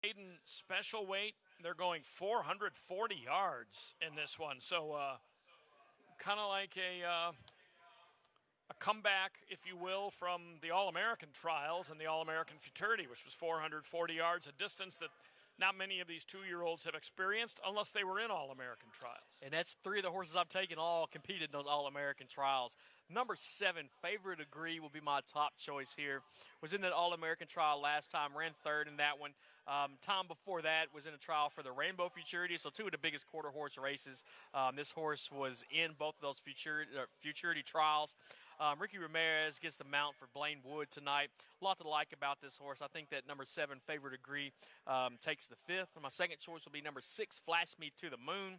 Maiden special weight, they're going 440 yards in this one. So kind of like a comeback, if you will, from the All-American trials and the All-American futurity, which was 440 yards, a distance that not many of these 2-year-olds have experienced unless they were in All-American trials. And that's 3 of the horses I've taken all competed in those All-American trials. Number 7, Favorite Agree, will be my top choice here. Was in that All-American trial last time, ran 3rd in that one. Time before that was in a trial for the Rainbow Futurity, so 2 of the biggest quarter horse races. This horse was in both of those futurity trials. Ricky Ramirez gets the mount for Blaine Wood tonight. A lot to like about this horse. I think that number 7, Favorite Agree, takes the 5th. My second choice will be number 6, Flash Me to the Moon.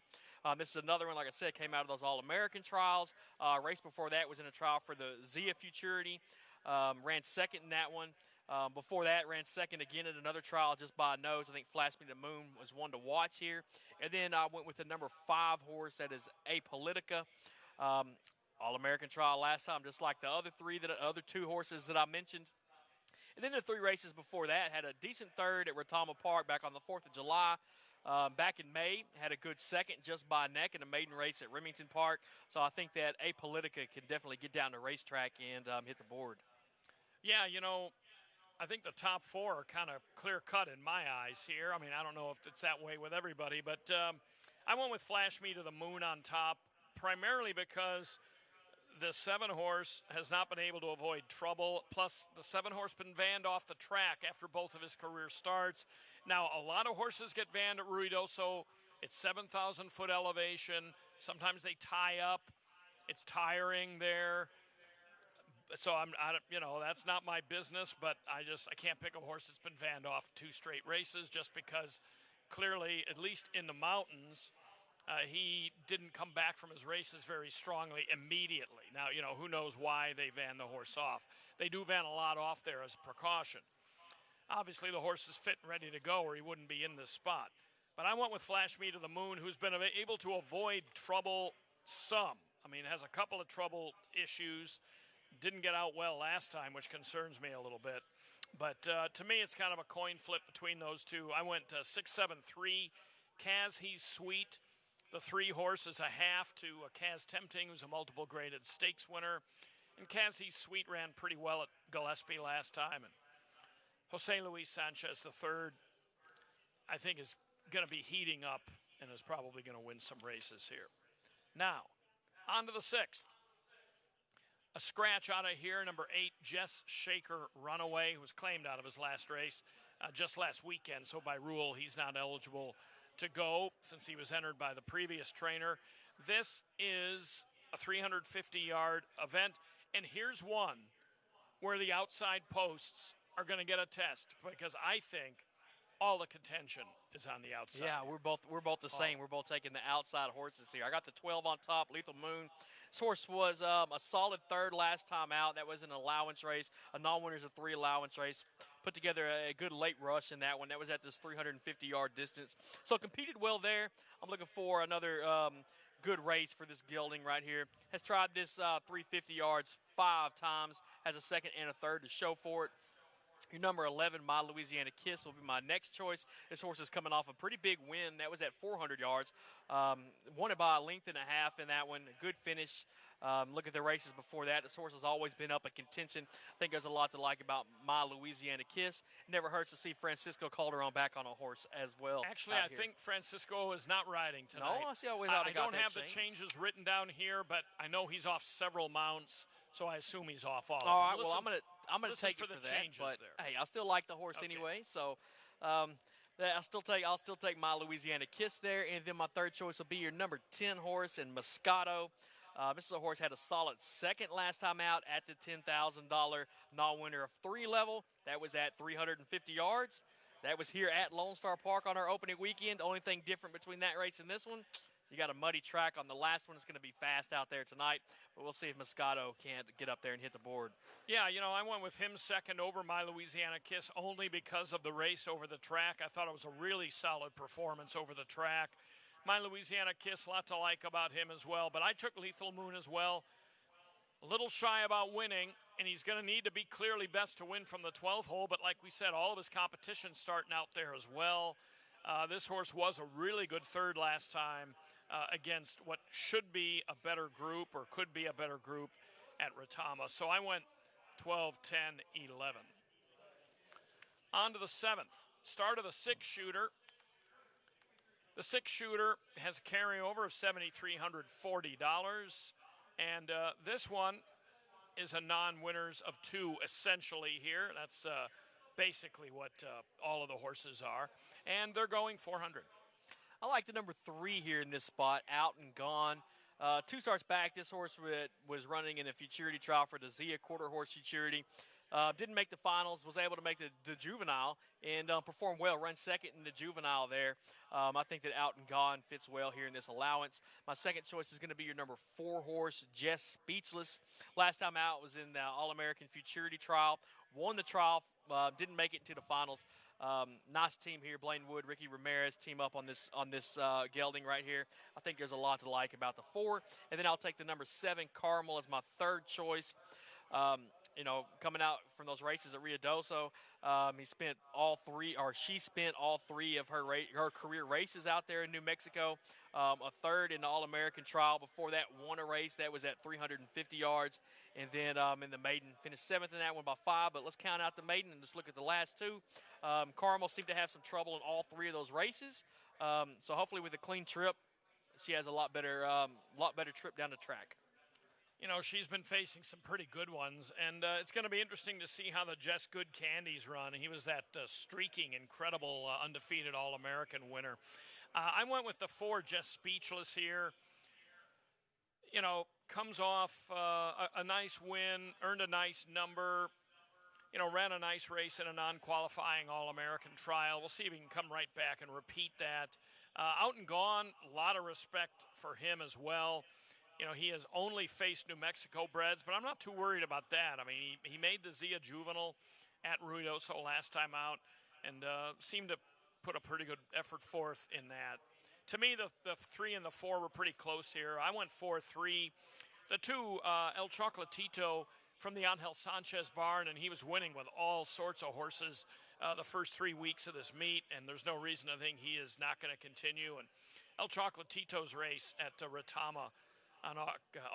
This is another one, like I said, came out of those All-American trials. Race before that was in a trial for the Zia Futurity. Ran 2nd in that one. Before that, ran 2nd again in another trial just by a nose. I think Flash Me to the Moon was one to watch here. And then I went with the number 5 horse, that is Apolitica. All-American trial last time, just like the other 2 horses that I mentioned. And then the 3 races before that had a decent 3rd at Retama Park back on the 4th of July. Back in May, had a good 2nd just by a neck in a maiden race at Remington Park. So I think that Apolitica can definitely get down the racetrack and hit the board. Yeah, I think the top 4 are kind of clear-cut in my eyes here. I mean, I don't know if it's that way with everybody, but I went with Flash Me to the Moon on top, primarily because the 7 horse has not been able to avoid trouble. Plus, the 7 horse been vanned off the track after both of his career starts. Now, a lot of horses get vanned at Ruidoso. It's 7,000-foot elevation. Sometimes they tie up. It's tiring there. So that's not my business. But I can't pick a horse that's been vanned off 2 straight races just because clearly, at least in the mountains, he didn't come back from his races very strongly immediately. Now, who knows why they van the horse off. They do van a lot off there as a precaution. Obviously, the horse is fit and ready to go or he wouldn't be in this spot. But I went with Flash Me to the Moon, who's been able to avoid trouble some. I mean, has a couple of trouble issues. Didn't get out well last time, which concerns me a little bit. But to me, it's kind of a coin flip between those 2. I went 6-7-3, Kaz He's Sweet. The 3 horse is a half to Kaz Tempting, who's a multiple graded stakes winner. And Kaz He's Sweet ran pretty well at Gillespie last time. And Jose Luis Sanchez, the 3rd, I think is going to be heating up and is probably going to win some races here. Now, on to the 6th. A scratch out of here, number 8, Jess Shaker Runaway, who was claimed out of his last race just last weekend. So by rule, he's not eligible to go since he was entered by the previous trainer. This is a 350-yard event, and here's one where the outside posts are going to get a test because I think all the contention is on the outside. Yeah, we're both the same. We're both taking the outside horses here. I got the 12 on top, Lethal Moon. This horse was a solid 3rd last time out. That was an allowance race, a non-winners of 3 allowance race. Put together a good late rush in that one. That was at this 350-yard distance. So competed well there. I'm looking for another good race for this gelding right here. Has tried this 350 yards 5 times. Has a 2nd and a 3rd to show for it. Your number 11, My Louisiana Kiss, will be my next choice. This horse is coming off a pretty big win. That was at 400 yards. Won it by a length and a half in that one. A good finish. Look at the races before that. This horse has always been up in contention. I think there's a lot to like about My Louisiana Kiss. Never hurts to see Francisco Calderon back on a horse as well. Actually, I think Francisco is not riding tonight. No, I see how I don't have the changes written down here, but I know he's off several mounts, so I assume he's off all. All right, well, I'm gonna take it for that. But there. Hey, I still like the horse anyway, so I'll still take My Louisiana Kiss there, and then my 3rd choice will be your number 10 horse in Moscato. This is a horse had a solid 2nd last time out at the $10,000 non-winner of 3 level. That was at 350 yards. That was here at Lone Star Park on our opening weekend. The only thing different between that race and this one, you got a muddy track on the last one. It's going to be fast out there tonight, but we'll see if Moscato can't get up there and hit the board. Yeah, I went with him 2nd over My Louisiana Kiss only because of the race over the track. I thought it was a really solid performance over the track. My Louisiana Kiss, a lot to like about him as well. But I took Lethal Moon as well. A little shy about winning. and he's going to need to be clearly best to win from the 12th hole. But like we said, all of his competition starting out there as well. This horse was a really good third last time against what should be a better group or could be a better group at Retama. So I went 12, 10, 11. On to the 7th. Start of the 6-shooter. The 6-shooter has a carryover of $7,340. And this one is a non-winners of 2 essentially here. That's basically what all of the horses are. And they're going 400. I like the number 3 here in this spot, Out and Gone. 2 starts back, this horse was running in a futurity trial for the Zia quarter horse futurity. Didn't make the finals, was able to make the juvenile, and performed well, run second in the juvenile there. I think that Out and Gone fits well here in this allowance. My second choice is going to be your number 4 horse, Just Speechless. Last time out was in the All-American Futurity trial. Won the trial, didn't make it into the finals. Nice team here, Blaine Wood, Ricky Ramirez team up on this gelding right here. I think there's a lot to like about the 4. And then I'll take the number 7, Carmel, as my third choice. Coming out from those races at Ruidoso, she spent all 3 of her career races out there in New Mexico. A third in the All-American trial. Before that, won a race that was at 350 yards. And then in the maiden, finished 7th in that one by 5. But let's count out the maiden and just look at the last 2. Carmel seemed to have some trouble in all 3 of those races. So hopefully with a clean trip, she has a lot better trip down the track. You know, she's been facing some pretty good ones, and it's going to be interesting to see how the Just Good Candies run. He was that streaking, incredible, undefeated All-American winner. I went with the 4, Just Speechless here. You know, comes off a nice win, earned a nice number, ran a nice race in a non-qualifying All-American trial. We'll see if he can come right back and repeat that. Out and Gone, a lot of respect for him as well. He has only faced New Mexico breds, but I'm not too worried about that. I mean, he made the Zia Juvenile at Ruidoso last time out and seemed to put a pretty good effort forth in that. To me, the 3 and the 4 were pretty close here. I went 4-3. The 2, El Chocolatito from the Angel Sanchez barn, and he was winning with all sorts of horses the first 3 weeks of this meet, and there's no reason to think he is not going to continue. And El Chocolatito's race at Retama on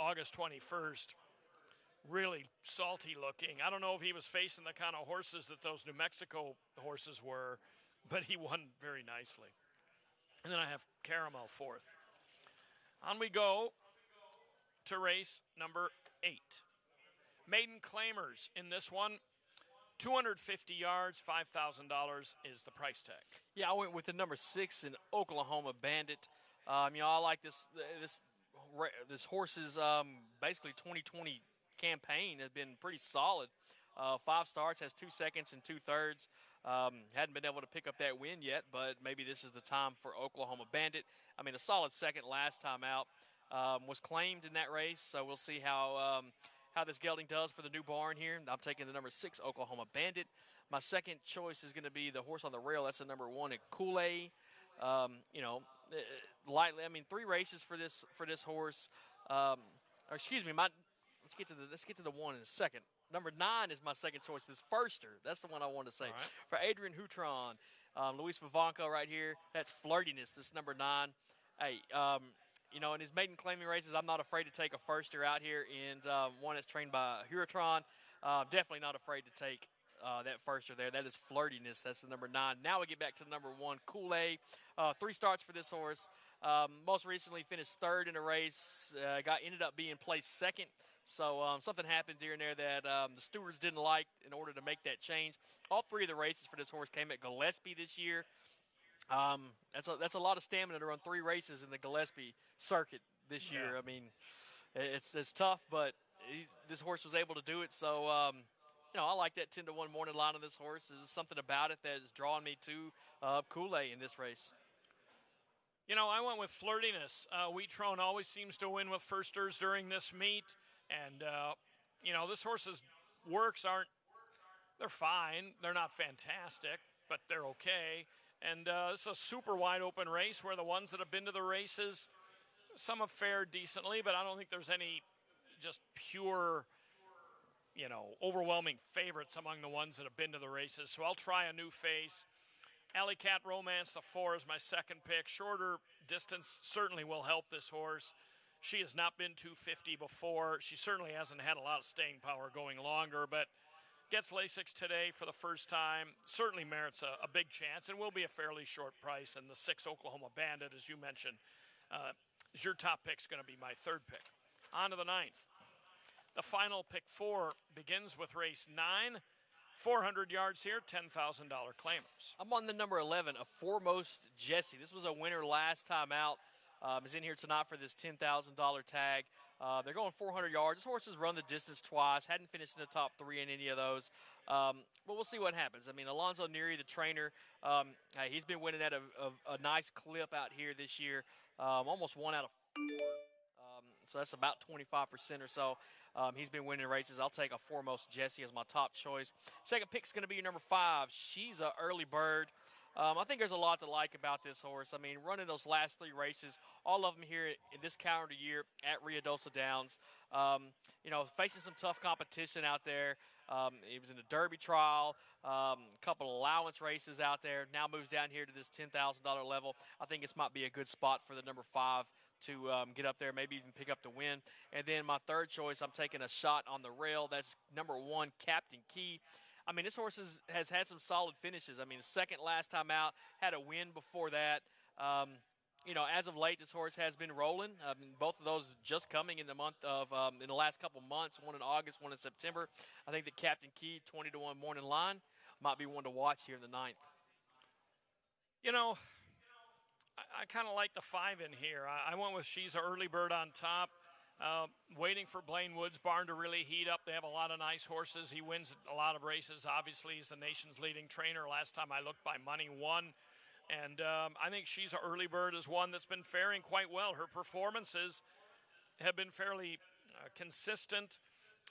August 21st, really salty looking. I don't know if he was facing the kind of horses that those New Mexico horses were, but he won very nicely. And then I have Caramel 4th. On we go to race number 8. Maiden Claimers in this one. 250 yards, $5,000 is the price tag. Yeah, I went with the number 6 in Oklahoma Bandit. I like this horse's basically 2020 campaign has been pretty solid. 5 starts, has 2 seconds and 2/3. Hadn't been able to pick up that win yet, but maybe this is the time for Oklahoma Bandit. I mean, a solid second last time out. Was claimed in that race, so we'll see how this gelding does for the new barn here. I'm taking the number 6 Oklahoma Bandit. My second choice is going to be the horse on the rail. That's the number 1 at Kool-Aid. Lightly. I mean, 3 races for this horse. Let's get to the 1 in a second. Number 9 is my second choice. This Firster. That's the one I want to say. Right. For Adrian Hutron, Luis Vivanco right here. That's Flirtiness. This number 9. Hey, in his maiden claiming races, I'm not afraid to take a Firster out here, and one that's trained by Hutron. Definitely not afraid to take that Firster there. That is Flirtiness. That's the number 9. Now we get back to the number 1, Kool-Aid. 3 starts for this horse. Most recently finished 3rd in a race. Ended up being placed 2nd. So something happened here and there that the stewards didn't like in order to make that change. All 3 of the races for this horse came at Gillespie this year. That's a lot of stamina to run 3 races in the Gillespie circuit this year. Yeah. I mean, it's tough, but this horse was able to do it. So I like that 10-1 morning line on this horse. There's something about it that is drawing me to Kool-Aid in this race. I went with Flirtiness. Wheatrone always seems to win with firsters during this meet. And, this horse's works they're fine. They're not fantastic, but they're okay. And it's a super wide open race where the ones that have been to the races, some have fared decently, but I don't think there's any just pure, overwhelming favorites among the ones that have been to the races. So I'll try a new face. Alley Cat Romance, the 4, is my second pick. Shorter distance certainly will help this horse. She has not been 250 before. She certainly hasn't had a lot of staying power going longer, but gets Lasix today for the first time. Certainly merits a big chance and will be a fairly short price. And the 6 Oklahoma Bandit, as you mentioned, is your top pick, is going to be my third pick. On to the 9th. The final pick 4 begins with race 9. 400 yards here, $10,000 claimers. I'm on the number 11, a Foremost Jesse. This was a winner last time out. Is in here tonight for this $10,000 tag. They're going 400 yards. This horse has run the distance twice, hadn't finished in the top 3 in any of those. But we'll see what happens. I mean, Alonzo Neary, the trainer, he's been winning at a nice clip out here this year, almost 1 out of 4. So that's about 25% or so. He's been winning races. I'll take a Foremost Jesse as my top choice. Second pick is going to be your number 5. She's an early bird. I think there's a lot to like about this horse. I mean, running those last 3 races, all of them here in this calendar year at Ruidoso Downs. Facing some tough competition out there. He was in the Derby trial, a couple allowance races out there. Now moves down here to this $10,000 level. I think this might be a good spot for the number 5 to get up there, maybe even pick up the win. And then my third choice, I'm taking a shot on the rail. That's number 1, Captain Key. I mean, this horse has had some solid finishes. I mean, second last time out, had a win before that. As of late, this horse has been rolling. Both of those just coming in the last couple months, one in August, one in September. I think that Captain Key, 20-1 morning line, might be one to watch here in the 9th. I kind of like the 5 in here. I went with She's an Early Bird on top. Waiting for Blaine Woods' barn to really heat up. They have a lot of nice horses. He wins a lot of races. Obviously, he's the nation's leading trainer. Last time I looked, by money, won. And I think She's an Early Bird is one that's been faring quite well. Her performances have been fairly consistent.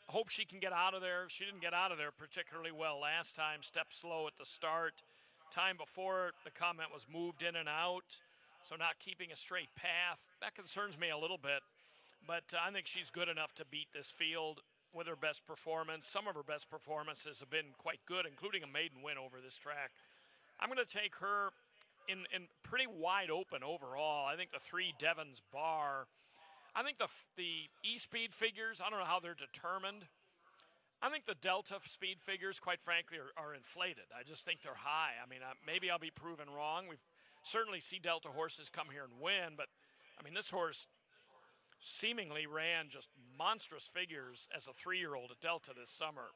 Hope she can get out of there. She didn't get out of there particularly well last time. Stepped slow at the start. Time before, the comment was moved in and out, so not keeping a straight path. That concerns me a little bit. But I think she's good enough to beat this field with her best performance. Some of her best performances have been quite good, including a maiden win over this track. I'm going to take her in pretty wide open overall. I think the 3 Devon's Bar. I think the E-speed figures, I don't know how they're determined. I think the Delta speed figures, quite frankly, are inflated. I just think they're high. I mean, maybe I'll be proven wrong. We've certainly seen Delta horses come here and win, but, I mean, this horse seemingly ran just monstrous figures as a 3-year-old at Delta this summer.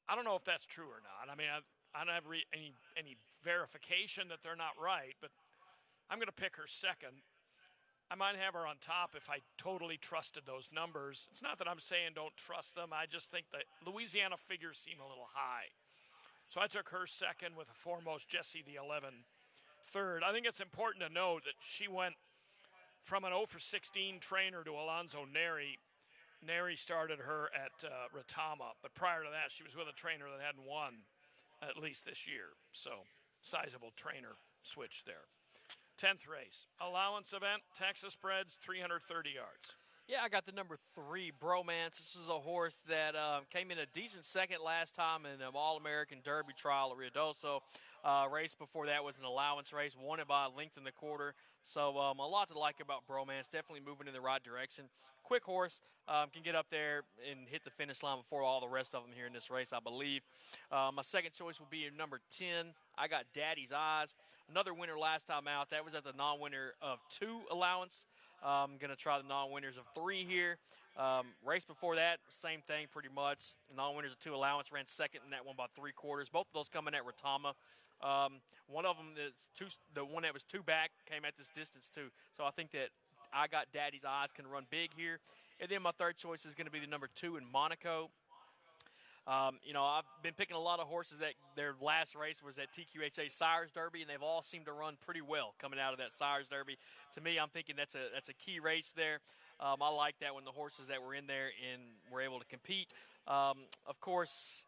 I don't know if that's true or not. I mean, I don't have any verification that they're not right, but I'm going to pick her second. I might have her on top if I totally trusted those numbers. It's not that I'm saying don't trust them. I just think that Louisiana figures seem a little high. So I took her second with a Foremost Jesse, the 11, third. I think it's important to note that she went from an 0-for-16 trainer to Alonzo Neary. Neary started her at Retama, but prior to that, she was with a trainer that hadn't won at least this year. So, sizable trainer switch there. 10th race, allowance event, Texas Breds, 330 yards. Yeah, I got the number 3, Bromance. This is a horse that came in a decent second last time in an All-American Derby trial at Ruidoso. Race before that was an allowance race, won it by a length and a quarter. So a lot to like about Bromance, definitely moving in the right direction. Quick horse, can get up there and hit the finish line before all the rest of them here in this race, I believe. My second choice will be number 10. I got Daddy's Eyes. Another winner last time out. That was at the non-winner of 2 allowance. I'm going to try the non-winners of 3 here. Race before that, same thing pretty much. Non-winners of 2 allowance, ran second in that one by 3/4. Both of those coming at Retama. One of them, the one that was 2 back, came at this distance too. So I think that I got Daddy's Eyes can run big here. And then my third choice is going to be the number 2 in Monaco. I've been picking a lot of horses that their last race was at TQHA Sires Derby, and they've all seemed to run pretty well coming out of that Sires Derby. To me, I'm thinking that's a key race there. I like that when the horses that were in there and were able to compete. Of course,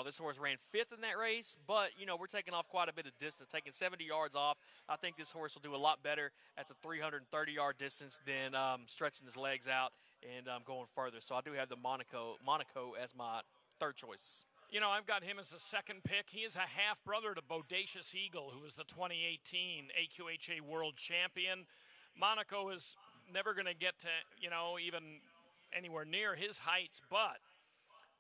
this horse ran 5th in that race, but, we're taking off quite a bit of distance, taking 70 yards off. I think this horse will do a lot better at the 330-yard distance than stretching his legs out and going further. So I do have the Monaco as my third choice. You know, I've got him as a second pick. He is a half-brother to Bodacious Eagle, who was the 2018 AQHA World Champion. Monaco is never going to get to, even anywhere near his heights, but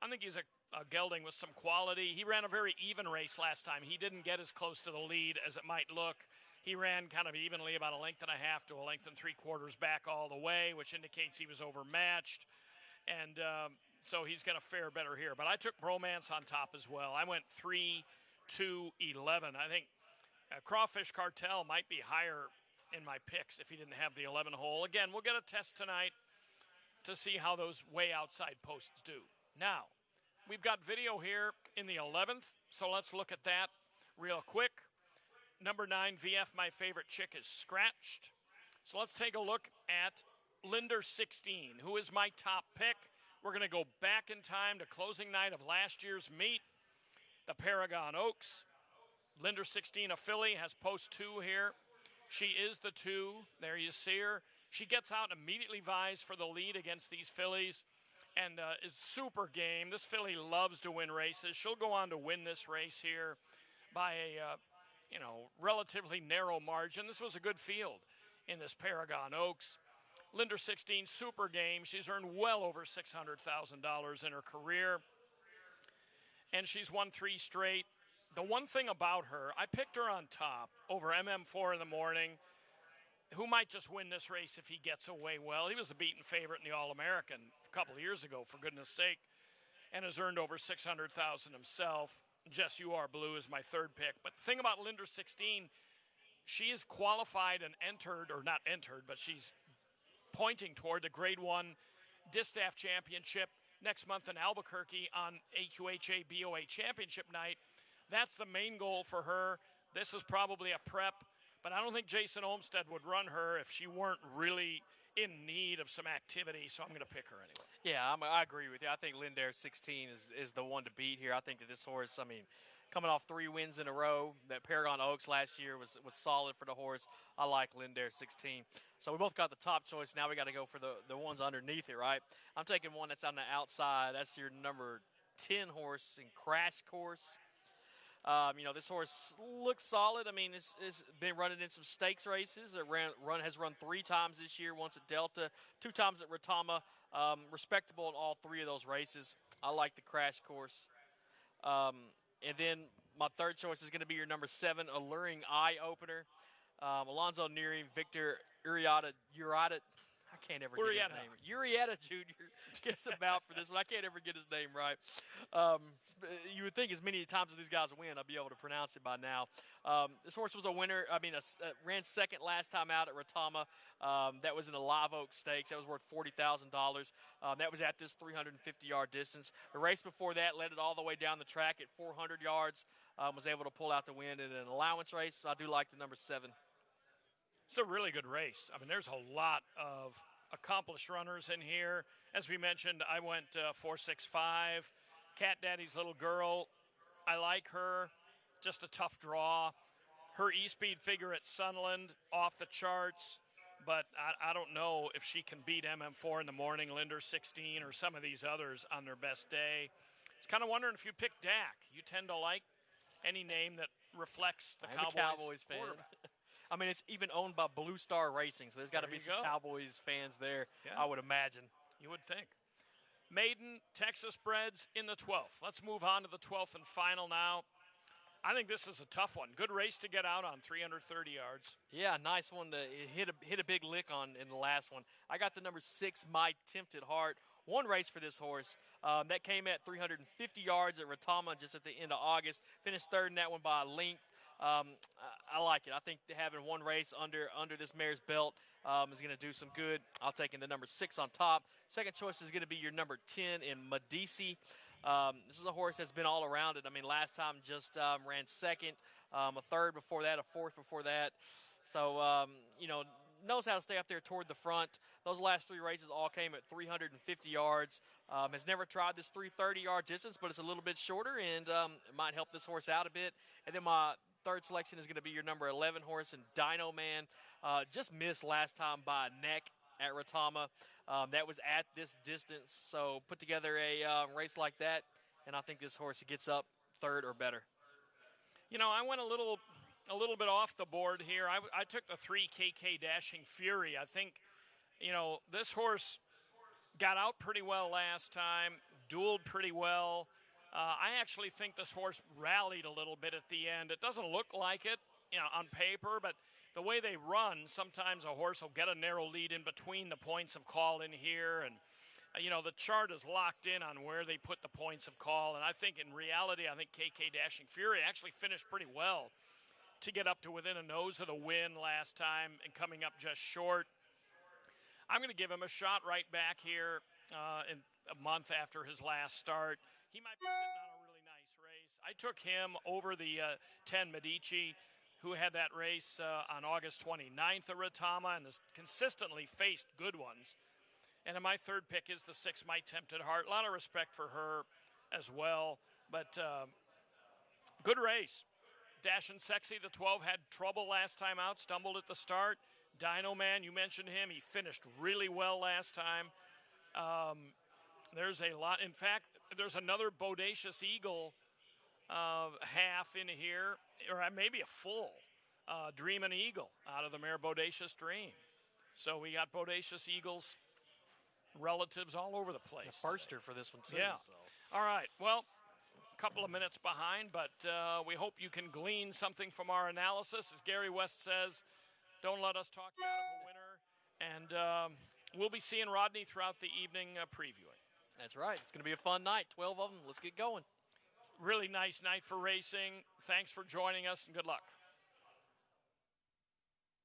I think he's a gelding with some quality. He ran a very even race last time. He didn't get as close to the lead as it might look. He ran kind of evenly, about a length and a half to a length and 3/4 back all the way, which indicates he was overmatched. And so he's going to fare better here. But I took Bromance on top as well. I went 3, 2, 11. I think Crawfish Cartel might be higher in my picks if he didn't have the 11 hole. Again, we'll get a test tonight to see how those way outside posts do. Now, we've got video here in the 11th, so let's look at that real quick. Number 9, VF, My Favorite Chick, is scratched. So let's take a look at Linder 16, who is my top pick. We're going to go back in time to closing night of last year's meet, the Paragon Oaks. Linder 16, a filly, has post 2 here. She is the 2. There you see her. She gets out and immediately vies for the lead against these fillies and is super game. This filly loves to win races. She'll go on to win this race here by a relatively narrow margin. This was a good field in this Paragon Oaks. Linder 16, super game. She's earned well over $600,000 in her career, and she's won 3 straight. The one thing about her, I picked her on top over MM4 in the morning, who might just win this race if he gets away well. He was the beaten favorite in the All-American a couple of years ago, for goodness sake, and has earned over $600,000 himself. Jess You Are Blue is my third pick. But the thing about Linder 16, she is qualified and entered, or not entered, but she's pointing toward the Grade 1 Distaff Championship next month in Albuquerque on AQHA BOA Championship night. That's the main goal for her. This is probably a prep, but I don't think Jason Olmstead would run her if she weren't really in need of some activity, so I'm going to pick her anyway. Yeah, I agree with you. I think Linder 16 is the one to beat here. I think that this horse, coming off 3 wins in a row, that Paragon Oaks last year was solid for the horse. I like Linder 16. So we both got the top choice. Now we got to go for the ones underneath it, right? I'm taking one that's on the outside. That's your number 10 horse in Crash Course. This horse looks solid. It's been running in some stakes races. It has run 3 times this year, once at Delta, 2 times at Retama. Respectable in all 3 of those races. I like the Crash Course. And then my third choice is going to be your number 7, Alluring Eye Opener. Alonzo Neary, Victor Urieta. I can't ever get his name. Urieta Jr. gets the bout for this one. I can't ever get his name right. You would think as many times as these guys win, I'd be able to pronounce it by now. This horse was a winner. Ran second last time out at Retama. That was in the Live Oak Stakes. That was worth $40,000. That was at this 350-yard distance. The race before that led it all the way down the track at 400 yards. Was able to pull out the win in an allowance race. So I do like the number 7. It's a really good race. There's a lot of accomplished runners in here. As we mentioned, I went 4-6-5. Cat Daddy's Little Girl, I like her. Just a tough draw. Her E-Speed figure at Sunland, off the charts. But I don't know if she can beat MM4 in the morning, Linder 16, or some of these others on their best day. I was kind of wondering if you pick Dak. You tend to like any name that reflects the Cowboys fan. It's even owned by Blue Star Racing, so there's got to be some Cowboys fans there, I would imagine. You would think. Maiden, Texas Breds in the 12th. Let's move on to the 12th and final now. I think this is a tough one. Good race to get out on, 330 yards. Yeah, nice one to hit a big lick on in the last one. I got the number 6, My Tempted Heart. One race for this horse. That came at 350 yards at Retama just at the end of August. Finished third in that one by a length. I like it. I think having one race under this mare's belt is going to do some good. I'll take in the number 6 on top. Second choice is going to be your number 10 in Medici. This is a horse that's been all around it. Last time just ran second, a third before that, a fourth before that. So, knows how to stay up there toward the front. Those last 3 races all came at 350 yards. Has never tried this 330-yard distance, but it's a little bit shorter, and it might help this horse out a bit. And then my third selection is going to be your number 11 horse in Dino Man. Just missed last time by a neck at Retama. that was at this distance. So put together a race like that, and I think this horse gets up third or better. I went a little bit off the board here. I took the 3 KK Dashing Fury. I think, this horse got out pretty well last time, dueled pretty well. I actually think this horse rallied a little bit at the end. It doesn't look like it, on paper, but the way they run, sometimes a horse will get a narrow lead in between the points of call in here, and the chart is locked in on where they put the points of call. And I think in reality, KK Dashing Fury actually finished pretty well to get up to within a nose of the win last time and coming up just short. I'm going to give him a shot right back here in a month after his last start. He might be sitting on a really nice race. I took him over the 10 Medici, who had that race on August 29th at Retama and has consistently faced good ones. And then my third pick is the 6 My Tempted Heart. A lot of respect for her as well, but good race. Dash and Sexy, the 12, had trouble last time out, stumbled at the start. Dino Man, you mentioned him. He finished really well last time. There's a lot. In fact, there's another Bodacious Eagle half in here, or maybe a full Dream and Eagle out of the mare Bodacious Dream. So we got Bodacious Eagles relatives all over the place. A firster for this one, too. Yeah. So. All right. Well, a couple of minutes behind, but we hope you can glean something from our analysis. As Gary West says, don't let us talk you out of a winner. And we'll be seeing Rodney throughout the evening previewing. That's right. It's going to be a fun night. 12 of them. Let's get going. Really nice night for racing. Thanks for joining us, and good luck.